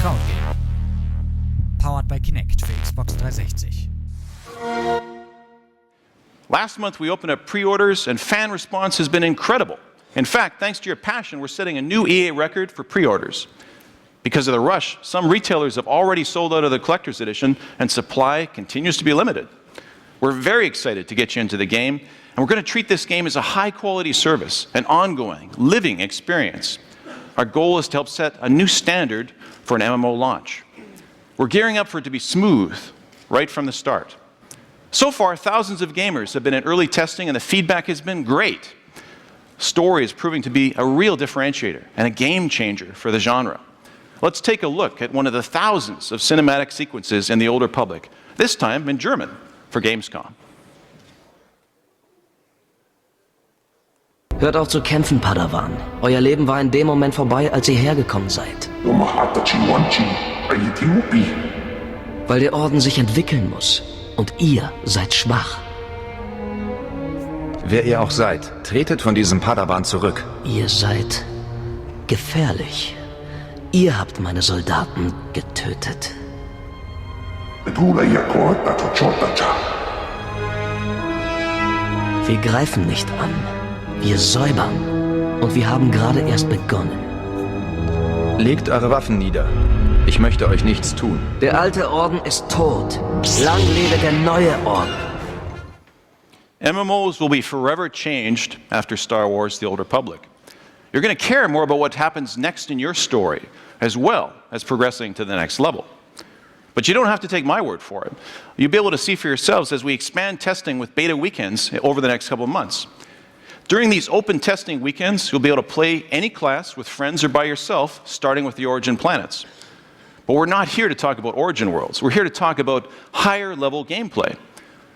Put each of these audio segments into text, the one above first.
Crowdgame. Powered by Kinect für Xbox 360. Last month we opened up pre-orders and fan response has been incredible. In fact, thanks to your passion, we're setting a new EA record for pre-orders. Because of the rush, some retailers have already sold out of the collector's edition and supply continues to be limited. We're very excited to get you into the game, and we're going to treat this game as a high-quality service, an ongoing, living experience. Our goal is to help set a new standard for an MMO launch. We're gearing up for it to be smooth right from the start. So far, thousands of gamers have been in early testing, and the feedback has been great. Story is proving to be a real differentiator and a game changer for the genre. Let's take a look at one of the thousands of cinematic sequences in the Old Republic, this time in German for Gamescom. Hört auf zu kämpfen, Padawan. Euer Leben war in dem Moment vorbei, als ihr hergekommen seid. Weil der Orden sich entwickeln muss. Und ihr seid schwach. Wer ihr auch seid, tretet von diesem Padawan zurück. Ihr seid gefährlich. Ihr habt meine Soldaten getötet. Wir greifen nicht an. Wir säubern. Und wir haben gerade erst begonnen. Legt eure Waffen nieder. Ich möchte euch nichts tun. Der alte Orden ist tot. Lang lebe der neue Orden. MMOs will be forever changed after Star Wars: The Old Republic. You're going to care more about what happens next in your story, as well as progressing to the next level. But you don't have to take my word for it. You'll be able to see for yourselves as we expand testing with beta weekends over the next couple of months. During these open testing weekends, you'll be able to play any class with friends or by yourself, starting with the Origin planets. But we're not here to talk about Origin worlds. We're here to talk about higher level gameplay.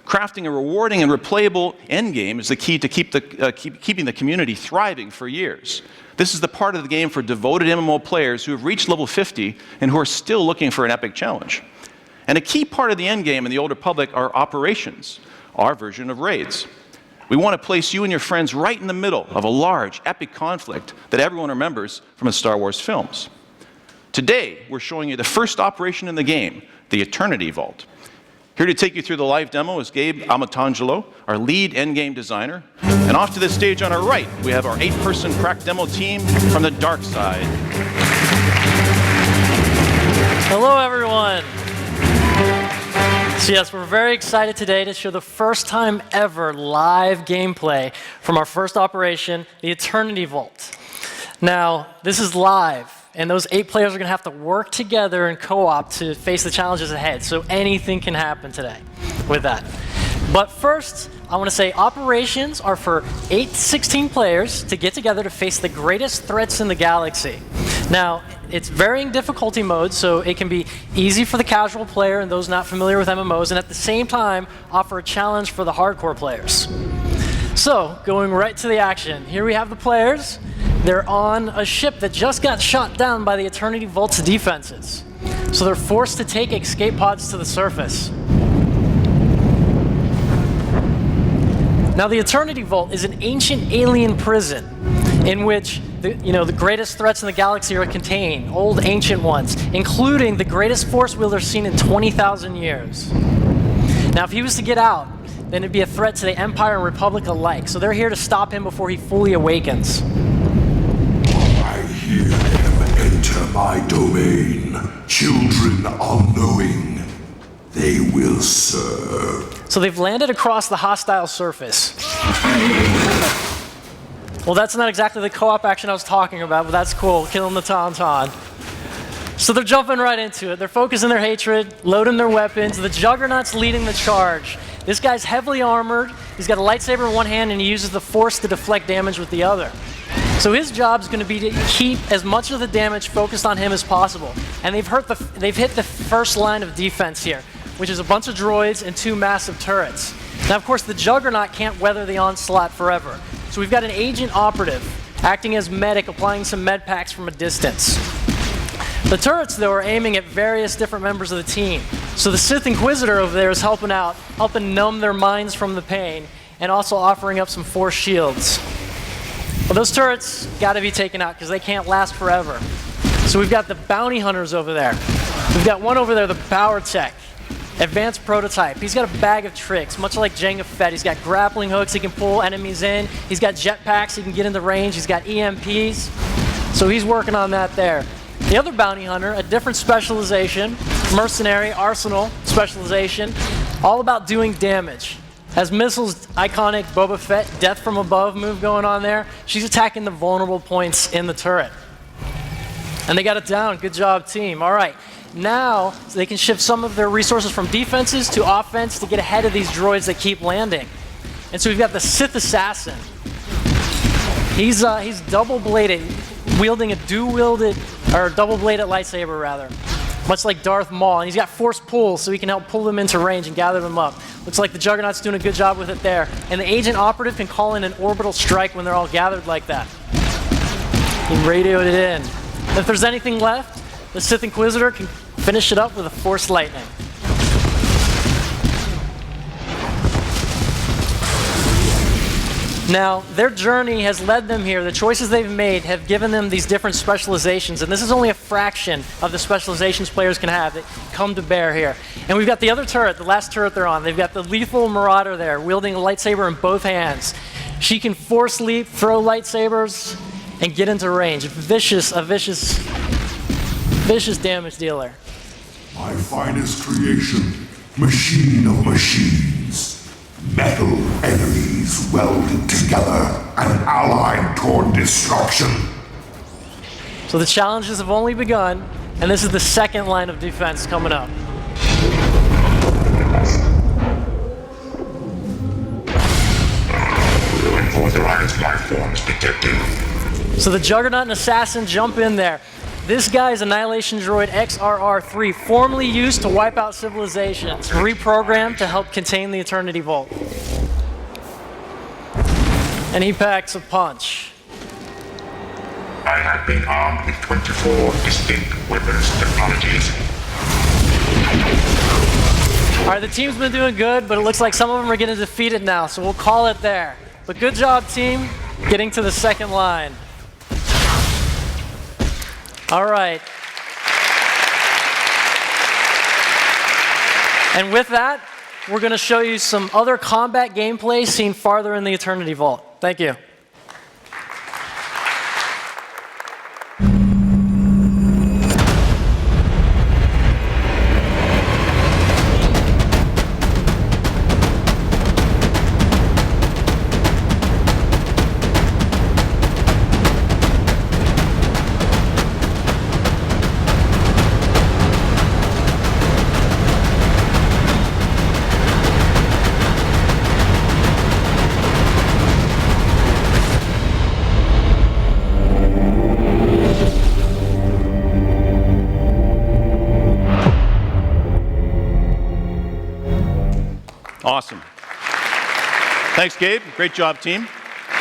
Crafting a rewarding and replayable endgame is the key to keeping the community thriving for years. This is the part of the game for devoted MMO players who have reached level 50 and who are still looking for an epic challenge. And a key part of the endgame in the Old Republic are operations, our version of raids. We want to place you and your friends right in the middle of a large, epic conflict that everyone remembers from the Star Wars films. Today, we're showing you the first operation in the game, the Eternity Vault. Here to take you through the live demo is Gabe Amatangelo, our lead endgame designer. And off to the stage on our right, we have our 8-person crack demo team from the dark side. Hello, everyone. So yes, we're very excited today to show the first time ever live gameplay from our first operation, the Eternity Vault. Now, this is live. And those 8 players are going to have to work together in co-op to face the challenges ahead. So anything can happen today with that. But first, I want to say operations are for 8 to 16 players to get together to face the greatest threats in the galaxy. Now, it's varying difficulty modes, so it can be easy for the casual player and those not familiar with MMOs, and at the same time, offer a challenge for the hardcore players. So, going right to the action, here we have the players. They're on a ship that just got shot down by the Eternity Vault's defenses. So they're forced to take escape pods to the surface. Now the Eternity Vault is an ancient alien prison in which the greatest threats in the galaxy are contained, old ancient ones, including the greatest force wielder seen in 20,000 years. Now if he was to get out, then it'd be a threat to the Empire and Republic alike. So they're here to stop him before he fully awakens. I hear them enter my domain. Children unknowing, they will serve. So they've landed across the hostile surface. Well, that's not exactly the co-op action I was talking about, but that's cool, killing the Tauntaun. So they're jumping right into it. They're focusing their hatred, loading their weapons. The Juggernaut's leading the charge. This guy's heavily armored. He's got a lightsaber in one hand, and he uses the Force to deflect damage with the other. So his job is going to be to keep as much of the damage focused on him as possible. And they've hit the first line of defense here, which is a bunch of droids and 2 massive turrets. Now, of course, the Juggernaut can't weather the onslaught forever. So we've got an agent operative acting as medic, applying some med packs from a distance. The turrets, though, are aiming at various different members of the team. So the Sith Inquisitor over there is helping out, helping numb their minds from the pain, and also offering up some Force shields. Well, those turrets got to be taken out because they can't last forever. So we've got the bounty hunters over there. We've got one over there, the power tech. Advanced prototype. He's got a bag of tricks, much like Jango Fett. He's got grappling hooks, he can pull enemies in. He's got jetpacks, he can get into range. He's got EMPs. So he's working on that there. The other bounty hunter, a different specialization, mercenary, arsenal specialization, all about doing damage. Has missiles, iconic Boba Fett, death from above move going on there. She's attacking the vulnerable points in the turret. And they got it down. Good job, team. All right. Now they can shift some of their resources from defenses to offense to get ahead of these droids that keep landing. And so we've got the Sith Assassin. He's double-bladed, wielding a double-bladed lightsaber rather, much like Darth Maul. And he's got force pull, so he can help pull them into range and gather them up. Looks like the Juggernaut's doing a good job with it there. And the agent operative can call in an orbital strike when they're all gathered like that. He radioed it in. If there's anything left, the Sith Inquisitor can finish it up with a Force Lightning. Now, their journey has led them here. The choices they've made have given them these different specializations, and this is only a fraction of the specializations players can have that come to bear here. And we've got the other turret, the last turret they're on. They've got the lethal Marauder there, wielding a lightsaber in both hands. She can force leap, throw lightsabers, and get into range. A vicious damage dealer. My finest creation, machine of machines. Metal enemies welded together and allied toward destruction. So the challenges have only begun, and this is the second line of defense coming up. Unauthorized life forms detected. So the Juggernaut and Assassin jump in there. This guy is Annihilation Droid XRR-3, formerly used to wipe out civilizations, reprogrammed to help contain the Eternity Vault. And he packs a punch. I have been armed with 24 distinct weapons technologies. All right, the team's been doing good, but it looks like some of them are getting defeated now, so we'll call it there. But good job, team, getting to the second line. All right. And with that, we're going to show you some other combat gameplay seen farther in the Eternity Vault. Thank you. Awesome. Thanks, Gabe. Great job, team.